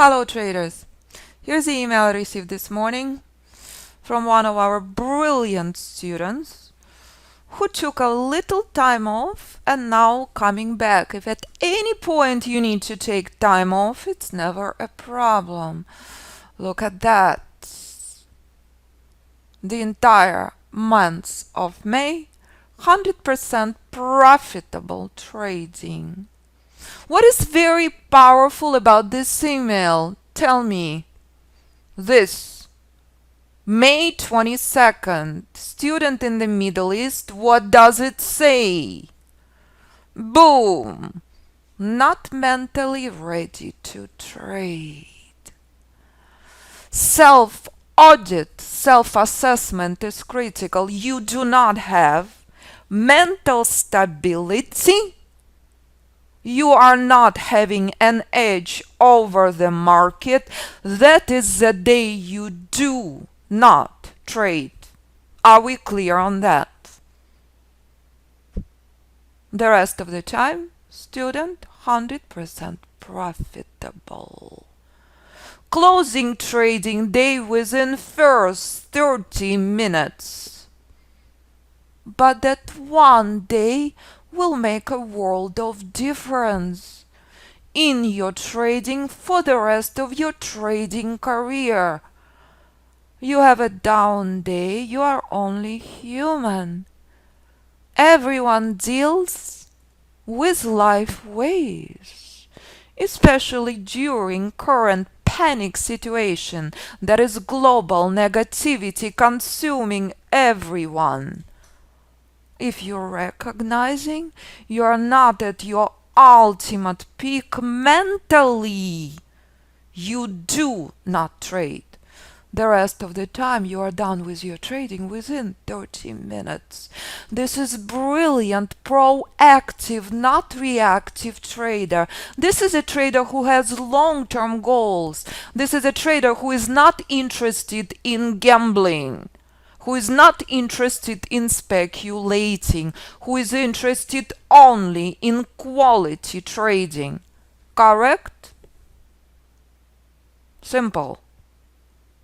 Hello traders, here's the email I received this morning from one of our brilliant students who took a little time off and now coming back. If at any point you need to take time off, it's never a problem. Look at that. The entire month of May, 100% profitable trading. What is very powerful about this email? Tell me. This May 22nd, student in the Middle East, what does it say? Boom! Not mentally ready to trade. Self-audit, self-assessment is critical. You do not have mental stability. You are not having an edge over the market. That is the day you do not trade. Are we clear on that? The rest of the time, student, 100% profitable. Closing trading day within first 30 minutes. But that one day will make a world of difference in your trading for the rest of your trading career. You have a down day, you are only human. Everyone deals with life waves, especially during current panic situation that is global negativity consuming everyone. If you're recognizing you are not at your ultimate peak mentally, you do not trade. The rest of the time you are done with your trading within 30 minutes. This is brilliant, proactive, not reactive trader. This is a trader who has long-term goals. This is a trader who is not interested in gambling, who is not interested in speculating, who is interested only in quality trading. Correct? Simple.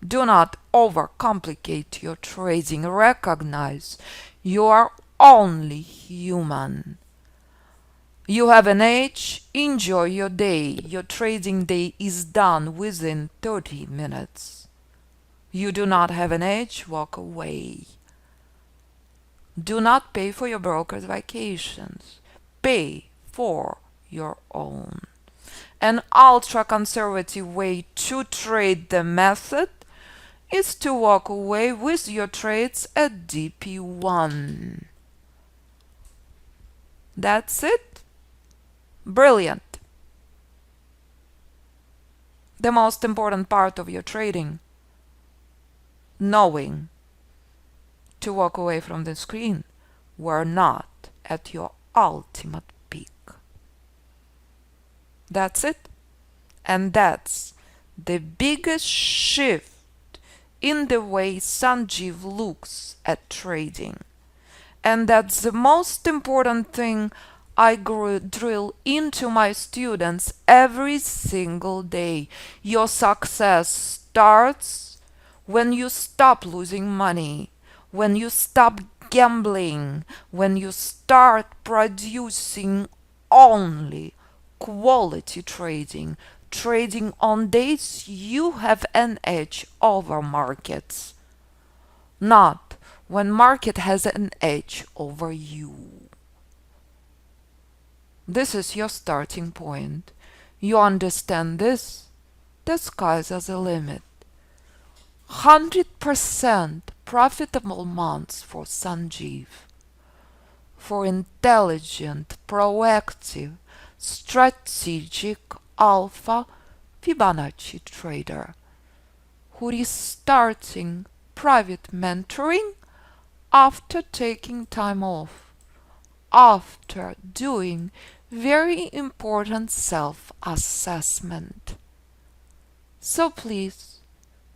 Do not overcomplicate your trading. Recognize you are only human. You have an age, enjoy your day. Your trading day is done within 30 minutes. You do not have an age, walk away. Do not pay for your broker's vacations. Pay for your own. An ultra-conservative way to trade the method is to walk away with your trades at DP1. That's it. Brilliant. The most important part of your trading, knowing to walk away from the screen. We're not at your ultimate peak. That's it. And that's the biggest shift in the way Sanjeev looks at trading. And that's the most important thing I drill into my students every single day. Your success starts when you stop losing money, when you stop gambling, when you start producing only quality trading. Trading on days you have an edge over markets, not when market has an edge over you. This is your starting point. You understand this? The skies are the limit. 100% profitable months for Sanjeev, for intelligent, proactive, strategic alpha Fibonacci trader who is starting private mentoring after taking time off, after doing very important self-assessment. So please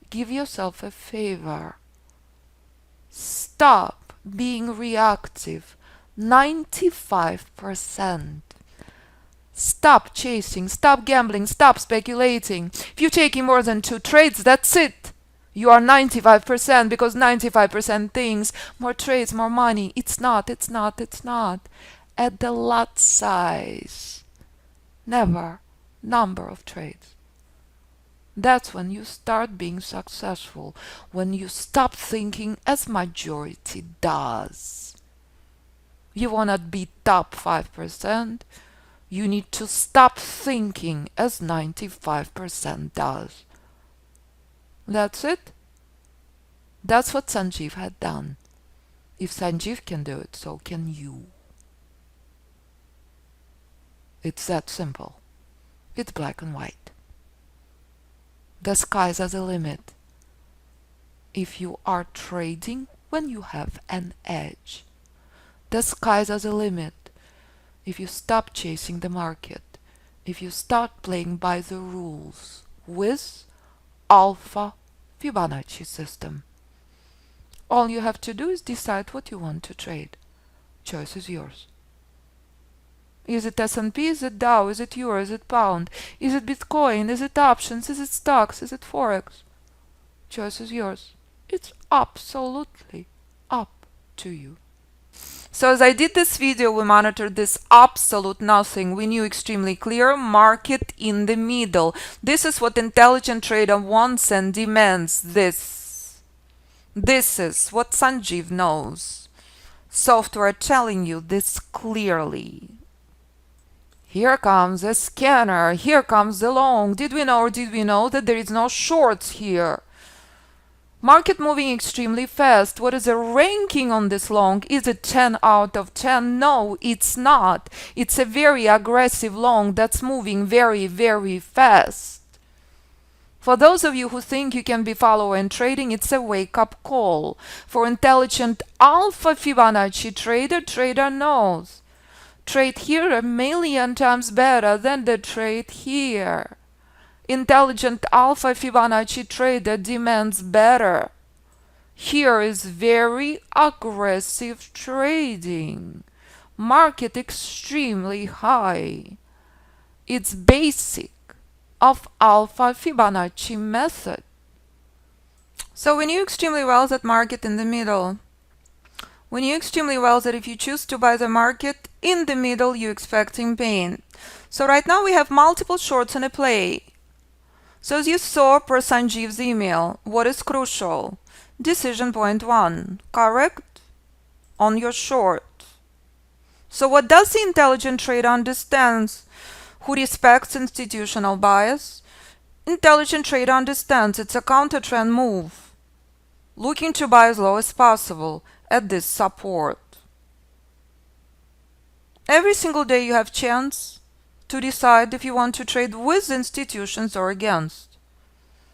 give yourself a favor. Stop being reactive 95%. Stop chasing, stop gambling, stop speculating. If you're taking more than 2 trades, that's it. You are 95% because 95% thinks more trades, more money. It's not. At the lot size, never number of trades. That's when you start being successful, when you stop thinking as majority does. You want to be top 5%, you need to stop thinking as 95% does. That's it. That's what Sanjeev had done. If Sanjeev can do it, so can you. It's that simple. It's black and white. The sky's are the limit. If you are trading when you have an edge, the sky's are the limit. If you stop chasing the market, if you start playing by the rules with Alpha Fibonacci system, all you have to do is decide what you want to trade. Choice is yours. Is it S&P? Is it Dow? Is it Euro? Is it Pound? Is it Bitcoin? Is it options? Is it stocks? Is it Forex? Choice is yours. It's absolutely up to you. So as I did this video, we monitored this absolute nothing. We knew extremely clear market in the middle. This is what intelligent trader wants and demands. This is what Sanjeev knows. Software telling you this clearly. Here comes a scanner. Here comes the long. Did we know or did we know that there is no shorts here? Market moving extremely fast. What is the ranking on this long? Is it 10 out of 10? No, it's not. It's a very aggressive long that's moving very, very fast. For those of you who think you can be follower in trading, it's a wake-up call. For intelligent alpha Fibonacci trader knows. Trade here 1,000,000 times better than the trade here. Intelligent alpha Fibonacci trader demands better. Here is very aggressive trading. Market extremely high. It's basic of alpha Fibonacci method. So we knew extremely well that market in the middle. We knew extremely well that if you choose to buy the market in the middle, you're expecting pain. So right now we have multiple shorts in a play. So as you saw per Sanjeev's email, what is crucial? Decision point 1, correct? On your short. So what does the intelligent trader understand who respects institutional bias? Intelligent trader understands it's a counter trend move, looking to buy as low as possible at this support. Every single day you have chance to decide if you want to trade with institutions or against.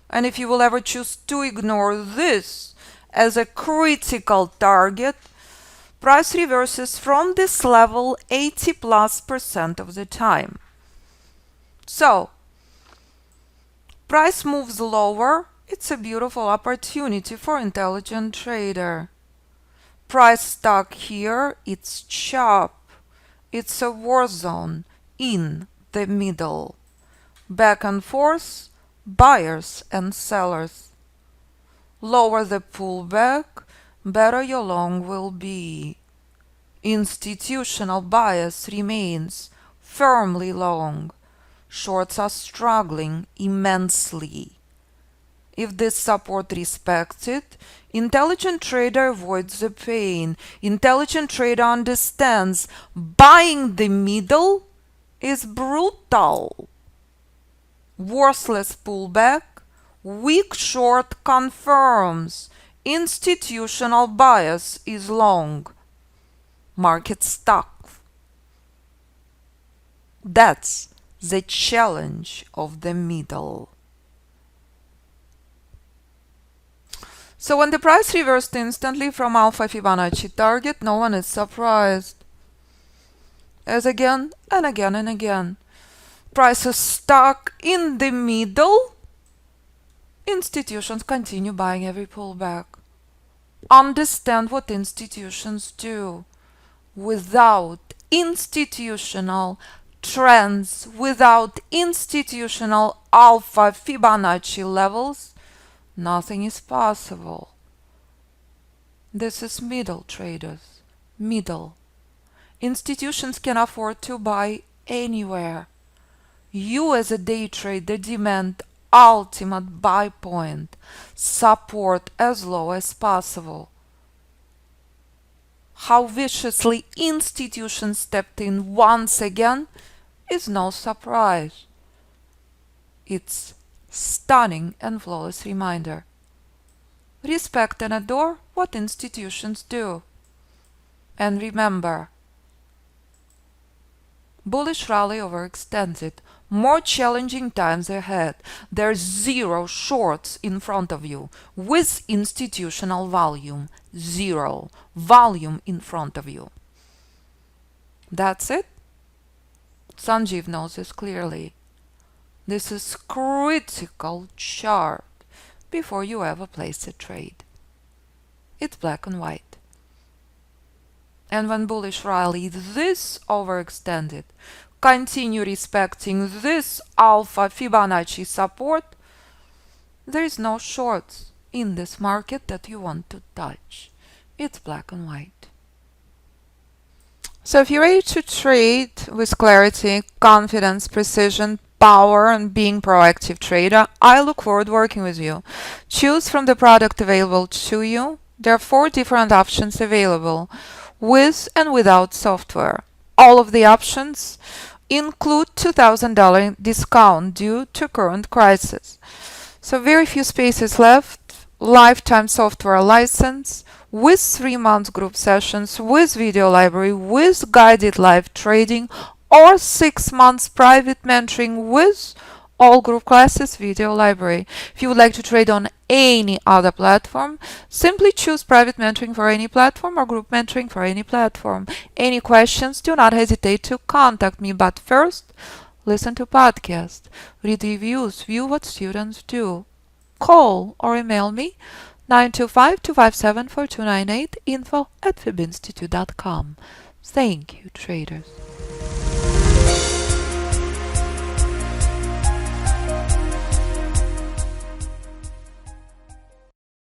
And if you will ever choose to ignore this as a critical target, price reverses from this level 80+% of the time. So, price moves lower. It's a beautiful opportunity for intelligent trader. Price stuck here, it's chop. It's a war zone in the middle. Back and forth, buyers and sellers. Lower the pullback, better your long will be. Institutional bias remains firmly long. Shorts are struggling immensely. If this support respected, intelligent trader avoids the pain. Intelligent trader understands buying the middle is brutal. Worthless pullback, weak short confirms. Institutional bias is long. Market stuck. That's the challenge of the middle. So when the price reversed instantly from alpha Fibonacci target, no one is surprised. As again and again and again, price is stuck in the middle. Institutions continue buying every pullback. Understand what institutions do. Without institutional trends without institutional alpha Fibonacci levels, nothing is possible. This is middle traders. Middle. Institutions can afford to buy anywhere. You as a day trader demand ultimate buy point, support as low as possible. How viciously institutions stepped in once again is no surprise. It's stunning and flawless reminder. Respect and adore what institutions do. And remember, bullish rally overextended. More challenging times ahead. There's zero shorts in front of you with institutional volume. Zero volume in front of you. That's it. Sanjeev knows this clearly. This is critical chart before you ever place a trade. It's black and white. And when bullish rally this overextended, continue respecting this alpha Fibonacci support, there is no shorts in this market that you want to touch. It's black and white. So if you're ready to trade with clarity, confidence, precision, power, and being proactive trader, I look forward to working with you. Choose from the product available to you. There are 4 different options available with and without software. All of the options include $2,000 discount due to current crisis. So very few spaces left. Lifetime software license with 3 months group sessions, with video library, with guided live trading, or 6 months private mentoring with all group classes, video library. If you would like to trade on any other platform, simply choose private mentoring for any platform or group mentoring for any platform. Any questions, do not hesitate to contact me. But first, listen to podcast, read reviews, view what students do. Call or email me 925-257-4298 info@fibinstitute.com. Thank you, traders.